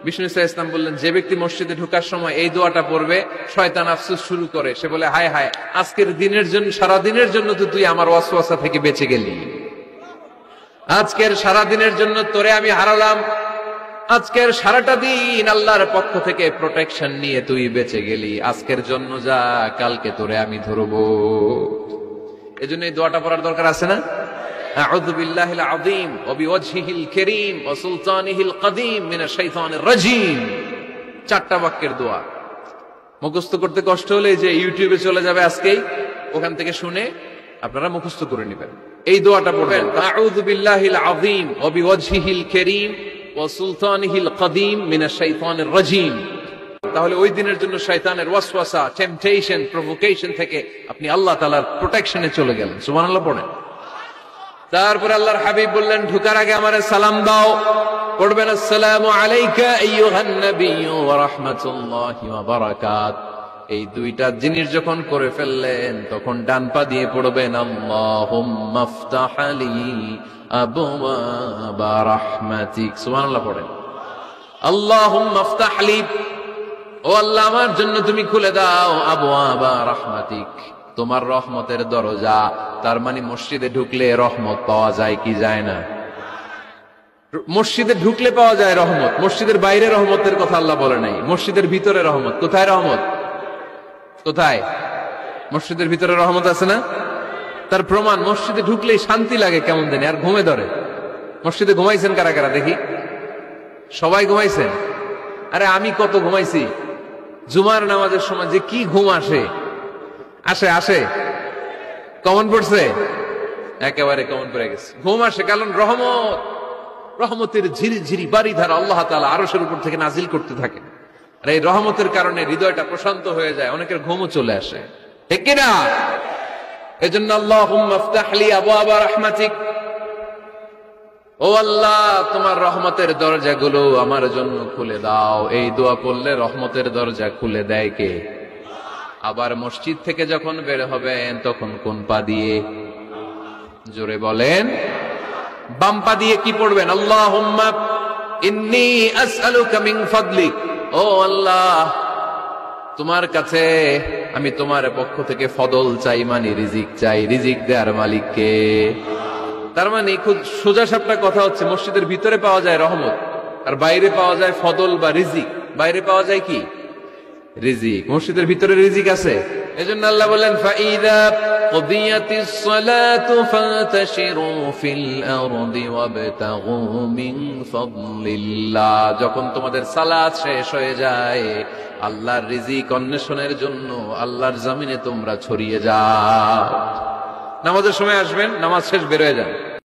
বিষ্ণু ইসা ইসলাম বললেন, যে ব্যক্তি মসজিদে ঢোকার সময় এই দোয়াটা পড়বে, শয়তান আফসোস শুরু করে, সে বলে, হায় হায়, আজকের দিনের জন্য, সারা দিনের জন্য তো তুই আমার ওয়াসওয়াসা থেকে বেঁচে গেলি, আজকের সারা দিনের জন্য তোরে আমি হারালাম, আজকের সারাটা দিন আল্লাহর পক্ষ থেকে প্রোটেকশন নিয়ে তুই বেঁচে গেলি, আজকের জন্য যা, কালকে তোরে আমি ধরবো। এজন্য এই দোয়াটা পড়ার দরকার আছে না? আউযু বিল্লাহিল আযীম ওয়া বিওয়াজহিল কারীম ওয়া সুলতানিহিল কদীম মিনাশ শাইতানির রাজীম। চারটা বাক্যের দোয়া। মুখস্থ করতে কষ্ট হলে যে ইউটিউবে চলে যাবে আজকেই, ওখান থেকে শুনে আপনারা মুখস্থ করে নেবেন। এই দোয়াটা পড়বেন, আউযু বিল্লাহিল আযীম ওয়া বিওয়াজহিল কারীম ওয়া সুলতানিহিল কদীম মিনাশ শাইতানির রাজীম। তাহলে ওই দিনের জন্য শয়তানের ওয়াসওয়াসা, টেম্পটেশন, প্রভোকেশন থেকে আপনি আল্লাহ তাআলার প্রোটেকশনে চলে গেলেন। সুবহানাল্লাহ পড়েন। তারপর আল্লাহর হাবিব বললেন, ঢোকার আগে আমারে সালাম দাও। পড়বেন, আসসালামু আলাইকা আইয়ুহান নাবিয়্যু ওয়া রাহমাতুল্লাহি ওয়া বারাকাত। এই দুইটা জিনিস যখন করে ফেললেন, তখন ডান পা দিয়ে পড়বেন, আল্লাহুম্মা ইফতাহ লি আবওয়াবা রাহমাতিক। সুবহানাল্লাহ পড়েন। আল্লাহুম্মা ইফতাহ লি, ও আল্লাহ আমার জন্য তুমি খুলে দাও আবওয়াবা রাহমাতিক, তোমার রহমতের দরজা। তার মানে মসজিদে ঢুকলে রহমত পাওয়া যায় কি যায় না? মসজিদে ঢুকলে পাওয়া যায় রহমত, মসজিদের বাইরে রহমতের কথা আল্লাহ বলে নাই। মসজিদের ভিতরে রহমত। কোথায় রহমত? কোথায়? মসজিদের ভিতরে রহমত আছে না? তার প্রমাণ, মসজিদে ঢুকলেই শান্তি লাগে কেমন জানি, আর ঘুমে ধরে। মসজিদে ঘুমাইছেন কারা কারা দেখি? সবাই ঘুমাইছেন? আরে আমি কত ঘুমাইছি। জুমার নামাজের সময় যে কি ঘুম আসে, আসে আসে, কমন পড়ছে, একেবারে কমন পড়ে গেছে। ঘুম আসে কারণ রহমত, রহমতের ঝিরি ঝিরি বাড়ি ধারা আল্লাহ তাআলা আরশের উপর থেকে নাজিল করতে থাকে। আর এই রহমতের কারণে হৃদয়টা প্রশান্ত হয়ে যায়, অনেকের ঘুমও চলে আসে, ঠিক কিনা? এজন্য আল্লাহুম্মা ইফতাহ লি আবওয়াবা রাহমাতিক, ও আল্লাহ তোমার রহমতের দরজাগুলো আমার জন্য খুলে দাও। এই দোয়া পড়লে রহমতের দরজা খুলে দেয় কে? আবার মসজিদ থেকে যখন বের হবেন তখন কোন পা দিয়ে? জোরে বলেন। বাম পা দিয়ে কি পড়বেন? আল্লাহুম্মা ইন্নী আসআলুকা মিন ফাদলিক, ও আল্লাহ তোমার কাছে আমি তোমার পক্ষ থেকে ফদল চাই, মানে রিজিক চাই। রিজিক দেয়ার মালিক কে? তার মানে খুব সোজা সাপটা কথা হচ্ছে, মসজিদের ভিতরে পাওয়া যায় রহমত, আর বাইরে পাওয়া যায় ফদল বা রিজিক। বাইরে পাওয়া যায় কি? রিজিক। মসজিদের ভিতরে রিজিক আছে। এজন্য আল্লাহ বলেন, ফাইদা কুদিয়াতিস সালাতু ফান্তাশিরু ফিল আরদি ওয়াবতাগু মিন ফাদলিল্লাহ। যখন তোমাদের সালাত শেষ হয়ে যায়, আল্লাহর রিজিক অন্বেষণের জন্য আল্লাহর জমিনে তোমরা ছড়িয়ে যাও। নামাজের সময় আসবেন, নামাজ শেষ বের হয়ে যান।